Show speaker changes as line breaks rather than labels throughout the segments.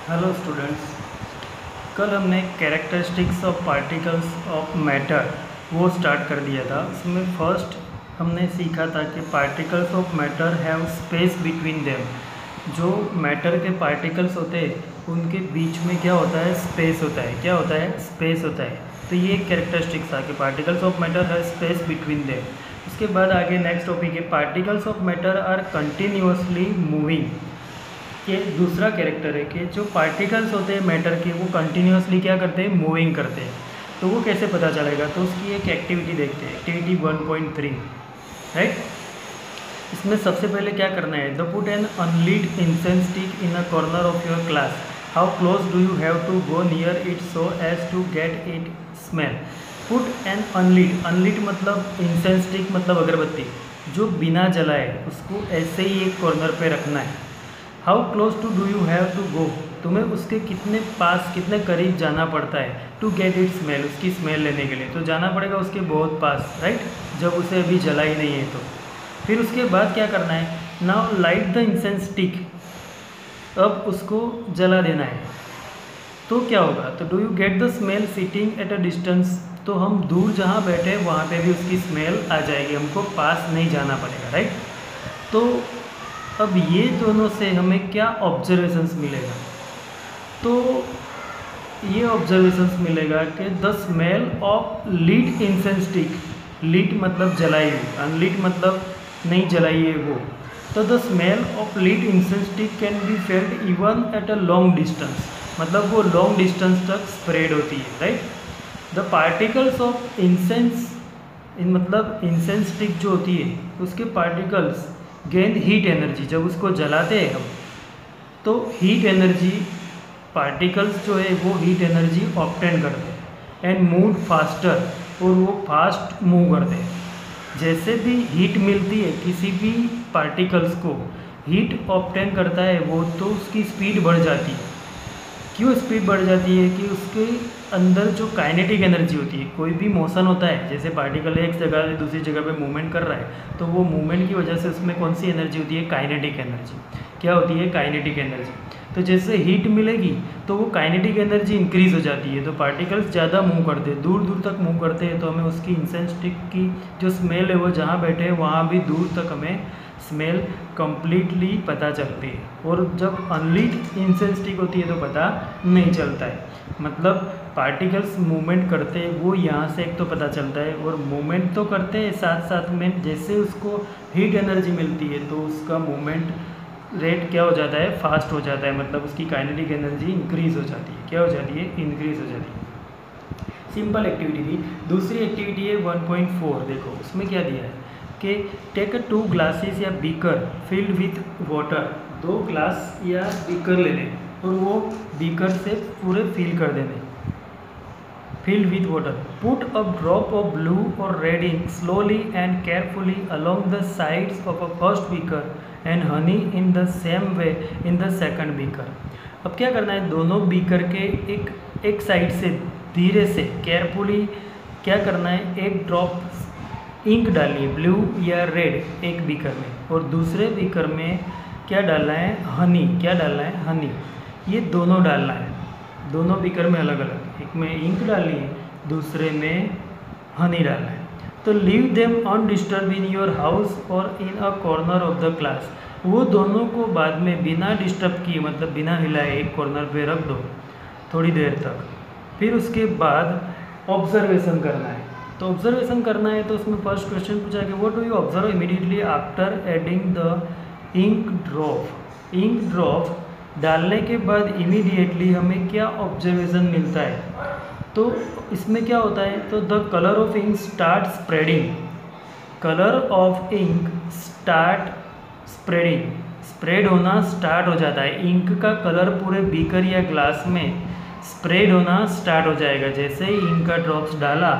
Hello students. कल हमने characteristics of particles of matter वो स्टार्ट कर दिया था। उसमें फर्स्ट हमने सीखा था कि particles of matter have space between them. जो मैटर के पार्टिकल्स होते हैं उनके बीच में क्या होता है, स्पेस होता है। क्या होता है, स्पेस होता है। तो ये एक कैरेक्टरिस्टिक्स था कि particles of matter have space between them. उसके बाद आगे नेक्स्ट टॉपिक है particles of matter are continuously moving. के दूसरा कैरेक्टर है कि जो पार्टिकल्स होते हैं मैटर के वो कंटिन्यूअसली क्या करते हैं, मूविंग करते हैं। तो वो कैसे पता चलेगा, तो उसकी एक एक्टिविटी देखते हैं, एक्टिविटी 1.3, राइट। इसमें सबसे पहले क्या करना है, the put an unlit incense stick in a corner of your class. How close do you have to go near it so as to get it smell. Put an unlit, unlit मतलब incense stick मतलब अगरबत्ती, जो बिना जलाए उसको ऐसे ही एक corner पे रखना है। How close to do you have to go, तुम्हें उसके कितने पास, कितने करीब जाना पड़ता है, टू गेट इट स्मेल, उसकी स्मेल लेने के लिए। तो जाना पड़ेगा उसके बहुत पास, राइट, जब उसे अभी जला ही नहीं है तो। फिर उसके बाद क्या करना है, now light the incense stick, अब उसको जला देना है। तो क्या होगा, तो do you get the smell sitting at a distance, तो हम दूर जहाँ बैठे हैं वहाँ पे भी उसकी स्मेल आ जाएगी, हमको पास नहीं जाना पड़ेगा, राइट। तो अब ये दोनों से हमें क्या ऑब्जर्वेशंस मिलेगा, तो ये ऑब्जर्वेशंस मिलेगा कि the smell of lit incense stick, lead मतलब जलाई हुई, अनलीड मतलब नहीं जलाई है वो। तो the smell of lit incense stick can be felt even at a long distance, मतलब वो लॉन्ग डिस्टेंस तक स्प्रेड होती है, right. The particles of incense, in मतलब इंसेंस स्टिक जो होती है उसके पार्टिकल्स गेन हीट एनर्जी, जब उसको जलाते हैं हम तो हीट एनर्जी, पार्टिकल्स जो है वो हीट एनर्जी ऑब्टेन करते हैं एंड मूव फास्टर, और वो फास्ट मूव करते हैं। जैसे भी हीट मिलती है किसी भी पार्टिकल्स को, हीट ऑब्टेन करता है वो, तो उसकी स्पीड बढ़ जाती है। क्यों स्पीड बढ़ जाती है, कि उसके अंदर जो काइनेटिक एनर्जी होती है, कोई भी मोशन होता है, जैसे पार्टिकल एक जगह से दूसरी जगह पे मूवमेंट कर रहा है, तो वो मूवमेंट की वजह से उसमें कौन सी एनर्जी होती है, काइनेटिक एनर्जी। क्या होती है, काइनेटिक एनर्जी। तो जैसे हीट मिलेगी तो वो काइनेटिक एनर्जी इंक्रीज हो जाती है, तो पार्टिकल्स ज़्यादा मूव करते हैं, दूर दूर तक मूव करते हैं, तो हमें उसकी इंसेंस स्टिक की जो स्मेल है वो जहाँ बैठे हैं वहाँ भी दूर तक हमें स्मेल कंप्लीटली पता चलती है। और जब अनलीड इंसेंस स्टिक होती है तो पता नहीं चलता है, मतलब पार्टिकल्स मूवमेंट करते हैं वो यहाँ से एक तो पता चलता है, और मूवमेंट तो करते हैं साथ साथ में जैसे उसको हीट एनर्जी मिलती है तो उसका मूवमेंट रेट क्या हो जाता है, फास्ट हो जाता है, मतलब उसकी काइनेटिक एनर्जी इंक्रीज हो जाती है। क्या हो जाती है, इंक्रीज हो जाती है। सिंपल एक्टिविटी थी। दूसरी एक्टिविटी है 1.4, देखो उसमें क्या दिया है कि टेक 2 ग्लासेस या beaker filled with water, 2 glass या बीकर ले लें और वो बीकर से पूरे फिल कर देने, filled with water. Put a drop of blue or red ink slowly and carefully along the sides of a first beaker and honey in the same way in the second beaker. अब क्या करना है, दोनों beaker के एक side से धीरे से केयरफुली क्या करना है, एक ड्रॉप इंक डालनी है, ब्लू या रेड एक बीकर में, और दूसरे बीकर में क्या डालना है, हनी। क्या डालना है, हनी। ये दोनों डालना है, दोनों बीकर में अलग अलग, एक में इंक डालनी है, दूसरे में हनी डालना है। तो leave them undisturbed in your house और in a corner of the class, वो दोनों को बाद में बिना डिस्टर्ब किए, मतलब बिना हिलाए एक कॉर्नर पे रख दो थोड़ी देर तक। फिर उसके बाद ऑब्जर्वेशन करना है। तो ऑब्जर्वेशन करना है तो उसमें फर्स्ट क्वेश्चन पूछा कि what do you observe immediately after adding the ink drop. Ink drop डालने के बाद इमीडिएटली हमें क्या ऑब्जर्वेशन मिलता है, तो इसमें क्या होता है, तो the colour of ink start spreading, colour of ink start spreading, spread होना स्टार्ट हो जाता है। इंक का कलर पूरे बीकर या ग्लास में स्प्रेड होना स्टार्ट हो जाएगा। जैसे ही इंक का ड्रॉप्स डाला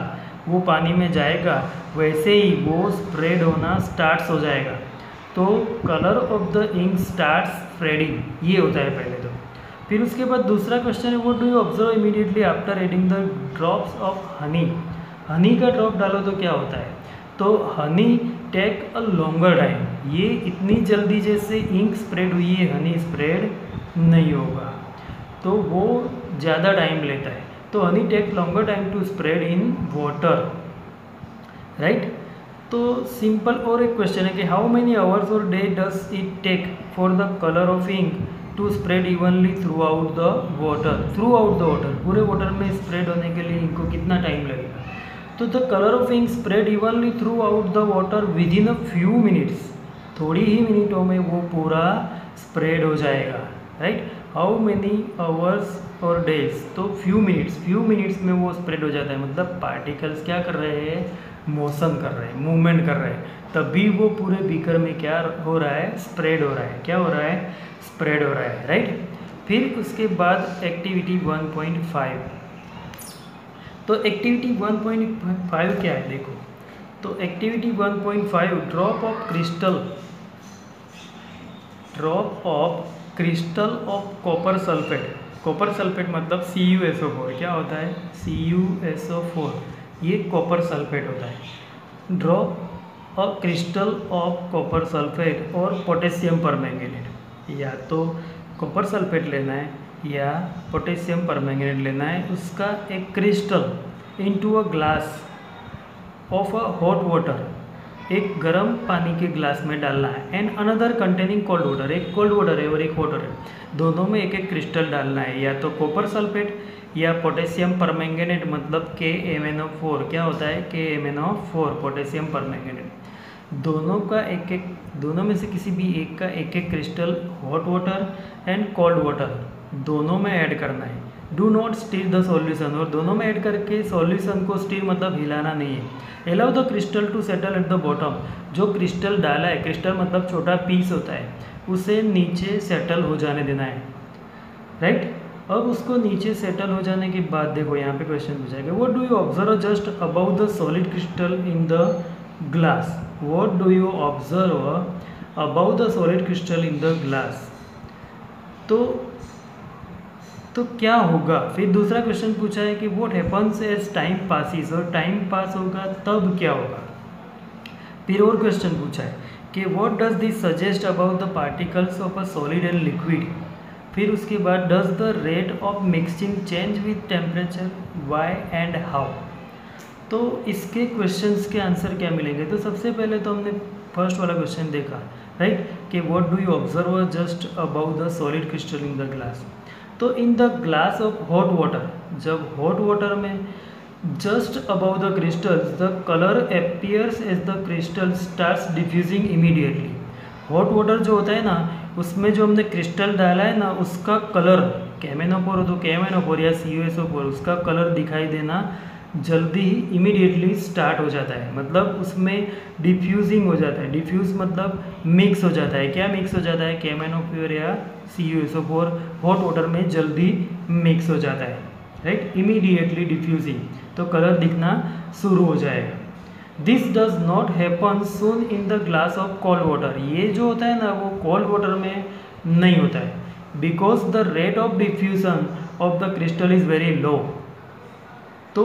वो पानी में जाएगा, वैसे ही वो स्प्रेड होना स्टार्ट हो जाएगा। तो colour of the ink start spreading, ये होता है पहले तो। फिर उसके बाद दूसरा क्वेश्चन है what do you observe immediately after adding the drops of honey. Honey का ड्रॉप डालो तो क्या होता है, तो honey take a longer time, ये इतनी जल्दी जैसे इंक स्प्रेड हुई है हनी स्प्रेड नहीं होगा। तो वो ज़्यादा टाइम लेता है। तो honey take longer time to spread in water, right. तो सिंपल और एक क्वेश्चन है कि हाउ मेनी आवर्स और day does it take for the colour of ink to spread evenly throughout the water, पूरे वाटर में spread होने के लिए इंक को कितना टाइम लगेगा। तो the colour of ink spread evenly throughout the water within a few minutes, थोड़ी ही मिनटों में वो पूरा स्प्रेड हो जाएगा, राइट। हाउ मेनी आवर्स और डेज, तो फ्यू मिनट्स में वो स्प्रेड हो जाता है। मतलब पार्टिकल्स क्या कर रहे हैं, मोशन कर रहे हैं, मूवमेंट कर रहे हैं, तभी वो पूरे बीकर में क्या हो रहा है, स्प्रेड हो रहा है। क्या हो रहा है, स्प्रेड हो रहा है, राइट। फिर उसके बाद एक्टिविटी 1.5, तो एक्टिविटी 1.5 क्या है देखो। तो activity 1.5 drop of crystal of copper sulphate मतलब CuSO4, क्या होता है, CuSO4, ये कॉपर सल्फेट होता है। Drop of crystal of copper sulphate और पोटेशियम परमैंगनेट, या तो कॉपर सल्फेट लेना है या पोटेशियम परमैंगनेट लेना है, उसका एक crystal into a glass of a hot water, एक गर्म पानी के ग्लास में डालना है। And another containing cold water, एक कोल्ड वाटर है और एक हॉट वाटर, दोनों में एक एक क्रिस्टल डालना है, या तो कॉपर सल्फेट या पोटेशियम परमैंगनेट मतलब KMnO4, क्या होता है, KMnO4 पोटेशियम परमैंगनेट। दोनों में से किसी भी एक का एक एक crystal hot water and cold water दोनों में ऐड करना है। Do not stir the solution, और दोनों में ऐड करके सॉल्यूशन को स्टीर मतलब हिलाना नहीं है। Allow the crystal to settle at the bottom, जो क्रिस्टल डाला है, क्रिस्टल मतलब छोटा पीस होता है, उसे नीचे सेटल हो जाने देना है, राइट। अब उसको नीचे सेटल हो जाने के बाद देखो यहाँ पे क्वेश्चन पूछा गया, what do you observe just about the solid crystal in the glass, what do you observe about the solid crystal in the glass. तो क्या होगा। फिर दूसरा क्वेश्चन पूछा है कि what happens as time passes, और टाइम पास होगा तब क्या होगा। फिर और क्वेश्चन पूछा है कि what does this suggest about the particles of a solid and liquid. फिर उसके बाद does the rate of mixing change with temperature, why and how. तो इसके क्वेश्चंस के आंसर क्या मिलेंगे। तो सबसे पहले तो हमने फर्स्ट वाला क्वेश्चन देखा, राइट, कि what do you observe just about the solid crystal in the glass. तो in the glass of hot water, जब हॉट वाटर में just about the crystals the colour appears as the crystal starts diffusing immediately. Hot water जो होता है ना, उसमें जो हमने क्रिस्टल डाला है ना, उसका कलर KMnO4 हो तो KMnO4 या CuSO4, उसका कलर दिखाई देना जल्दी ही इमीडिएटली स्टार्ट हो जाता है। मतलब उसमें डिफ्यूजिंग हो जाता है, डिफ्यूज मतलब मिक्स हो जाता है। क्या मिक्स हो जाता है, KMnO4 या CuSO4 हॉट वाटर में जल्दी मिक्स हो जाता है, राइट, इमीडिएटली डिफ्यूजिंग, तो कलर दिखना शुरू हो जाएगा। This does not happen soon in the glass of cold water, ये जो होता है ना वो कोल्ड वाटर में नहीं होता है, because the rate of diffusion of the crystal is very low. तो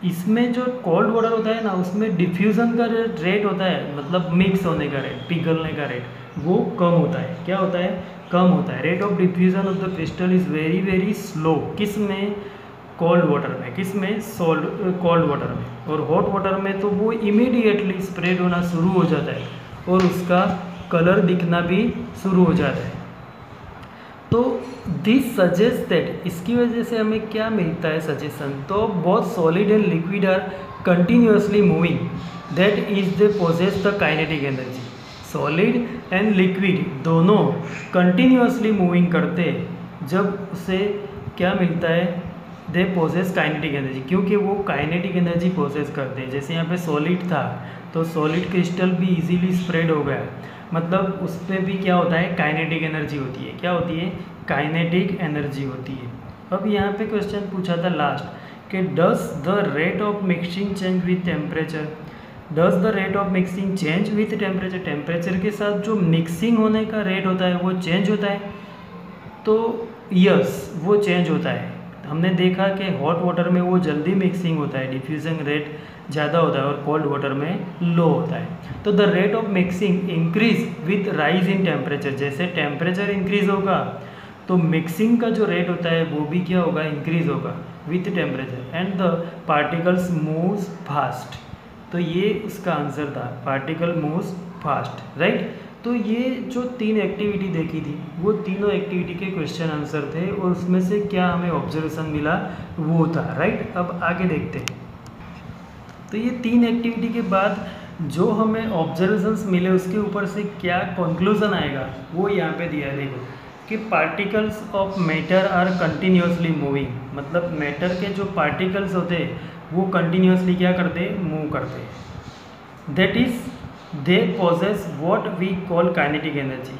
इसमें जो कोल्ड वाटर होता है ना, उसमें डिफ्यूज़न का रेट होता है, मतलब मिक्स होने का रेट, पिघलने का रेट, वो कम होता है। क्या होता है, कम होता है। Rate of diffusion of the crystal is very very slow. किस में, कोल्ड वाटर में। किस में, कोल्ड वाटर में। और हॉट वाटर में तो वो इमीडिएटली स्प्रेड होना शुरू हो जाता है और उसका कलर दिखना भी शुरू हो जाता है। तो दिस सजेस्ट दैट, इसकी वजह से हमें क्या मिलता है सजेशन, तो both solid and liquid are continuously moving, that is they possess the kinetic energy. Solid and liquid दोनों कंटिन्यूसली मूविंग करते हैं, जब उसे क्या मिलता है, दे पोजेस काइनेटिक एनर्जी, क्योंकि वो काइनेटिक एनर्जी पोजेस करते हैं। जैसे यहाँ पे सॉलिड था तो सॉलिड क्रिस्टल भी इजीली स्प्रेड हो गया, मतलब उस पर भी क्या होता है, काइनेटिक एनर्जी होती है। क्या होती है, काइनेटिक एनर्जी होती है। अब यहाँ पे क्वेश्चन पूछा था लास्ट कि does the rate of mixing change with temperature, does the rate of mixing change with temperature, temperature के साथ जो मिक्सिंग होने का रेट होता है वो चेंज होता है। तो यस, वो चेंज होता है। हमने देखा कि हॉट वाटर में वो जल्दी मिक्सिंग होता है, डिफ्यूजन रेट ज़्यादा होता है, और कोल्ड वाटर में लो होता है। तो the rate of mixing increase with rise in temperature, जैसे टेम्परेचर इंक्रीज होगा तो मिक्सिंग का जो रेट होता है वो भी क्या होगा, इंक्रीज होगा with temperature, and the particles moves fast. तो ये उसका आंसर था, पार्टिकल मूव्स फास्ट, राइट। तो ये जो 3 एक्टिविटी देखी थी वो तीनों एक्टिविटी के क्वेश्चन आंसर थे, और उसमें से क्या हमें ऑब्जर्वेशन मिला वो था, राइट। अब आगे देखते हैं। तो ये 3 एक्टिविटी के बाद जो हमें ऑब्जर्वेशंस मिले उसके ऊपर से क्या कंक्लूजन आएगा वो यहाँ पे दिया है, देखो कि particles of matter are continuously moving, मतलब मैटर के जो पार्टिकल्स होते हैं वो कंटिन्यूसली क्या करते हैं, मूव करते हैं। That is they possess what we call kinetic energy.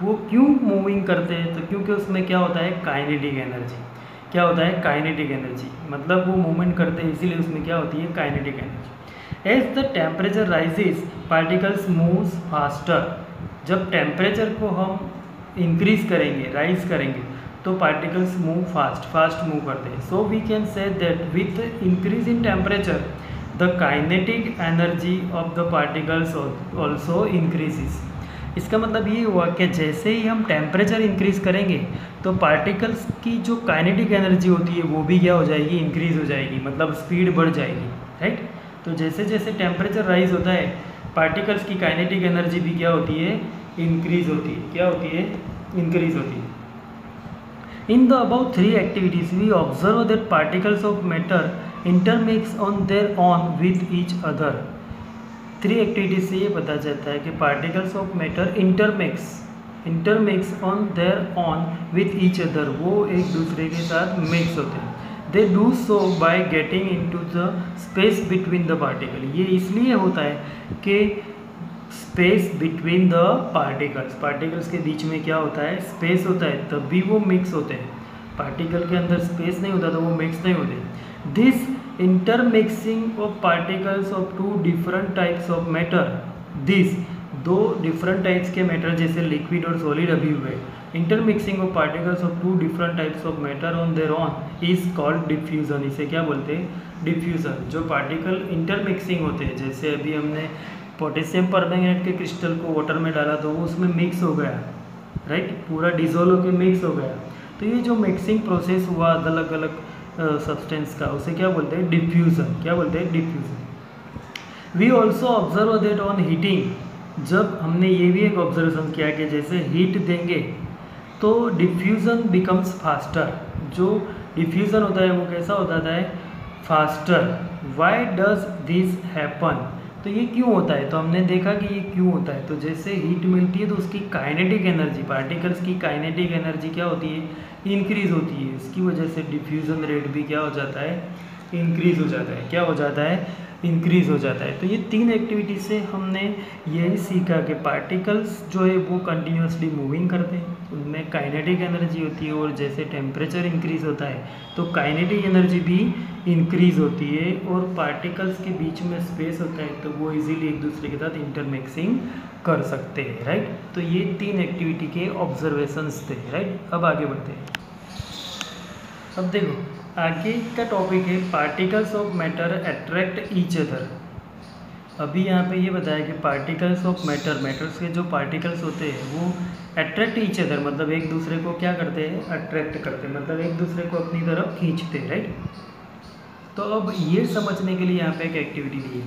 वो क्यों मूविंग करते हैं, तो क्योंकि उसमें क्या होता है, काइनेटिक एनर्जी। क्या होता है, काइनेटिक एनर्जी, मतलब वो मूवमेंट करते हैं इसीलिए उसमें क्या होती है, kinetic energy. As the temperature rises particles moves faster. जब टेम्परेचर को हम इंक्रीज करेंगे, राइज करेंगे, तो पार्टिकल्स मूव फास्ट मूव करते हैं। So we can say that with increase in temperature the kinetic energy of the particles also increases. इसका मतलब ये हुआ कि जैसे ही हम टेम्परेचर इंक्रीज करेंगे तो पार्टिकल्स की जो काइनेटिक एनर्जी होती है वो भी क्या हो जाएगी, इंक्रीज हो जाएगी, मतलब स्पीड बढ़ जाएगी, राइट। तो जैसे जैसे टेम्परेचर राइज होता है पार्टिकल्स की काइनेटिक एनर्जी भी क्या होती है, इंक्रीज होती है। क्या होती है, इंक्रीज होती है। In the above 3 activities, we observe that particles of matter intermix on their own with each other. 3 activities से ये पता चलता है कि particles of matter intermix on their on with each other, वो एक दूसरे के साथ मिक्स होते हैं। They do so by getting into the space between the particle. ये इसलिए होता है कि स्पेस बिटवीन द पार्टिकल्स के बीच में क्या होता है, स्पेस होता है, तब भी वो मिक्स होते हैं। पार्टिकल के अंदर स्पेस नहीं होता तो वो मिक्स नहीं होते। This intermixing of particles of 2 different types of matter, this 2 different types के मैटर जैसे लिक्विड और सॉलिड अभी हुए, intermixing of particles of 2 different types of matter on their on is called diffusion. इसे क्या बोलते हैं, डिफ्यूजन। जो पार्टिकल इंटरमिक्सिंग होते हैं, जैसे अभी हमने पोटेशियम परमैंगनेट के क्रिस्टल को वाटर में डाला तो वो उसमें मिक्स हो गया, राइट, पूरा डिजोल्व होकर मिक्स हो गया। तो ये जो मिक्सिंग प्रोसेस हुआ अलग अलग सब्सटेंस का, उसे क्या बोलते हैं, डिफ्यूजन। क्या बोलते हैं, diffusion. We also observe that on heating, जब हमने ये भी एक ऑब्जर्वेशन किया कि जैसे हीट देंगे तो डिफ्यूज़न बिकम्स फास्टर। जो डिफ्यूज़न होता है वो कैसा होता है, faster. Why does this happen, तो ये क्यों होता है, तो हमने देखा कि ये क्यों होता है। तो जैसे हीट मिलती है तो उसकी काइनेटिक एनर्जी, पार्टिकल्स की काइनेटिक एनर्जी क्या होती है, इंक्रीज होती है। इसकी वजह से डिफ्यूज़न रेट भी क्या हो जाता है, इंक्रीज हो जाता है। क्या हो जाता है, इंक्रीज हो जाता है। तो ये 3 एक्टिविटी से हमने यही सीखा कि पार्टिकल्स जो है वो कंटिन्यूसली मूविंग करते हैं, उनमें काइनेटिक एनर्जी होती है, और जैसे टेम्परेचर इंक्रीज होता है तो काइनेटिक एनर्जी भी इंक्रीज होती है, और पार्टिकल्स के बीच में स्पेस होता है तो वो इजीली एक दूसरे के साथ इंटरमिक्सिंग कर सकते हैं, राइट। तो ये 3 एक्टिविटी के ऑब्जर्वेशंस थे, राइट। अब आगे बढ़ते हैं। अब देखो आगे का टॉपिक है particles of matter attract each other. अभी यहाँ पे ये बताया कि पार्टिकल्स ऑफ मैटर, मैटर्स के जो पार्टिकल्स होते हैं वो अट्रैक्ट ईच अदर, मतलब एक दूसरे को क्या करते हैं, अट्रैक्ट करते हैं, मतलब एक दूसरे को अपनी तरफ खींचते हैं, राइट। तो अब ये समझने के लिए यहाँ पे एक एक्टिविटी दी है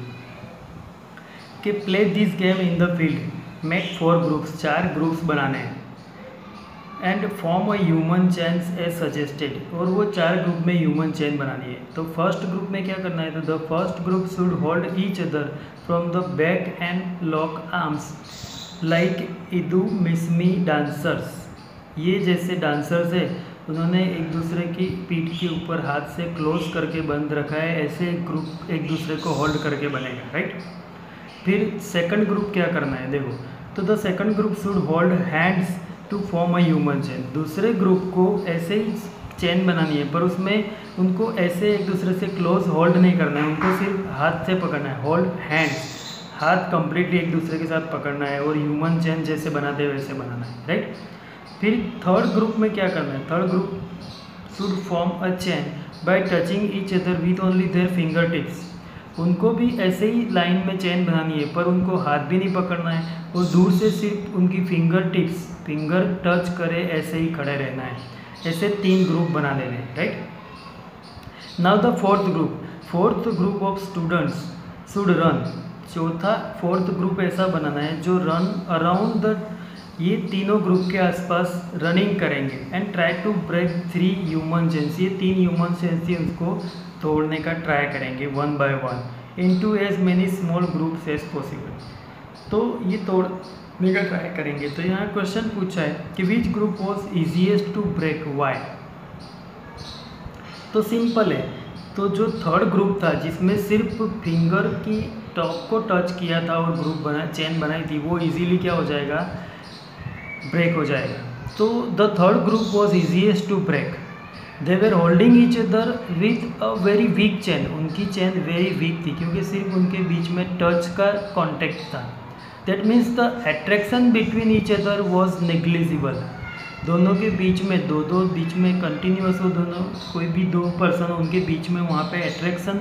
कि play this game in the field, make 4 groups, 4 groups बनाने हैं, and form a human chains as suggested, और वो 4 ग्रुप में ह्यूमन चेन बनानी है। तो फर्स्ट ग्रुप में क्या करना है, तो the first group should hold each other from the back and lock arms like Idu Mishmi dancers. ये जैसे डांसर्स है उन्होंने एक दूसरे की पीठ के ऊपर हाथ से क्लोज करके बंद रखा है, ऐसे ग्रुप एक दूसरे को होल्ड करके बनेगा, राइट। फिर सेकंड ग्रुप क्या करना है, देखो, तो the second group should hold hands to form a human chain. दूसरे ग्रुप को ऐसे ही चेन बनानी है, पर उसमें उनको ऐसे एक दूसरे से क्लोज होल्ड नहीं करना है, उनको सिर्फ हाथ से पकड़ना है, होल्ड हैंड्स, हाथ कंप्लीटली एक दूसरे के साथ पकड़ना है, और ह्यूमन चेन जैसे बनाते हैं वैसे बनाना है, राइट। फिर थर्ड ग्रुप में क्या करना है, third group should form a chain by touching each other with only their finger tips. उनको भी ऐसे ही लाइन में चेन बनानी है, पर उनको हाथ भी नहीं पकड़ना है, और दूर से सिर्फ उनकी फिंगर टिप्स फिंगर टच करे ऐसे ही खड़े रहना है। ऐसे 3 ग्रुप बना लेने हैं, right. Now the fourth group of students should run. Fourth group ऐसा बनाना है जो रन अराउंड द, ये तीनों ग्रुप के आसपास रनिंग करेंगे and try to break 3 human chains. ये 3 ह्यूमन चेन्स थी उसको तोड़ने का ट्राई करेंगे 1 by 1 into as many small groups as possible. तो ये तोड़ने का ट्राई करेंगे। तो यहाँ क्वेश्चन पूछा है कि which group was easiest to break, why. तो सिंपल है, तो जो थर्ड ग्रुप था जिसमें सिर्फ फिंगर की टॉप को टच किया था और चेन बनाई थी, वो इजीली क्या हो जाएगा, ब्रेक हो जाएगा। तो the third group was easiest to break. They were holding each other with a very weak chain. उनकी चेन वेरी वीक थी क्योंकि सिर्फ उनके बीच में टच का कॉन्टेक्ट था। That means the attraction between each other was negligible. दोनों के बीच में दो बीच में कंटिन्यूस हो, दोनों कोई भी 2 पर्सन उनके बीच में, वहाँ पे अट्रैक्शन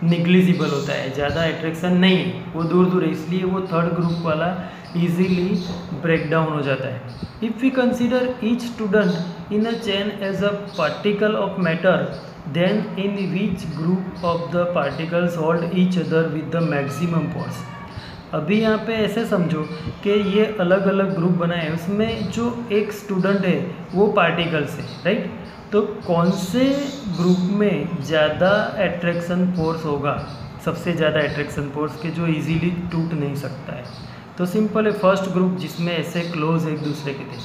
निग्लिजिबल होता है, ज़्यादा अट्रैक्शन नहीं है, वो दूर है, इसलिए वो थर्ड ग्रुप वाला इजीली ब्रेक डाउन हो जाता है। If we consider each student in a chain as a particle of matter, then in which group of the particles hold each other with the maximum force. अभी यहाँ पे ऐसे समझो कि ये अलग अलग ग्रुप बनाए हैं, उसमें जो एक स्टूडेंट है वो पार्टिकल्स है, राइट। तो कौन से ग्रुप में ज़्यादा अट्रैक्शन फोर्स होगा, सबसे ज़्यादा अट्रैक्शन फोर्स के जो इजीली टूट नहीं सकता है। तो सिंपल है, फर्स्ट ग्रुप जिसमें ऐसे क्लोज एक दूसरे के थे।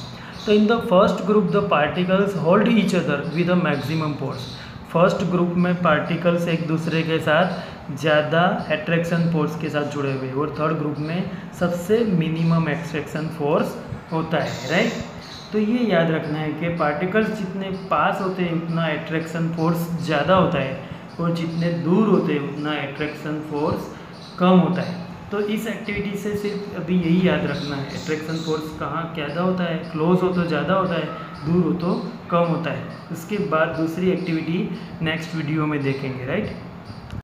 तो in the first group the particles hold each other with a maximum force. First group में पार्टिकल्स एक दूसरे के साथ ज़्यादा अट्रैक्शन फोर्स के साथ जुड़े हुए, और थर्ड ग्रुप में सबसे मिनिमम अट्रैक्शन फोर्स होता है, राइट। तो ये याद रखना है कि पार्टिकल्स जितने पास होते हैं उतना अट्रैक्शन फोर्स ज़्यादा होता है, और जितने दूर होते हैं उतना अट्रैक्शन फोर्स कम होता है। तो इस एक्टिविटी से सिर्फ अभी यही याद रखना है, अट्रैक्शन फोर्स कहाँ ज़्यादा होता है, क्लोज हो तो ज़्यादा होता है, दूर हो तो कम होता है। उसके बाद दूसरी एक्टिविटी नेक्स्ट वीडियो में देखेंगे, राइट।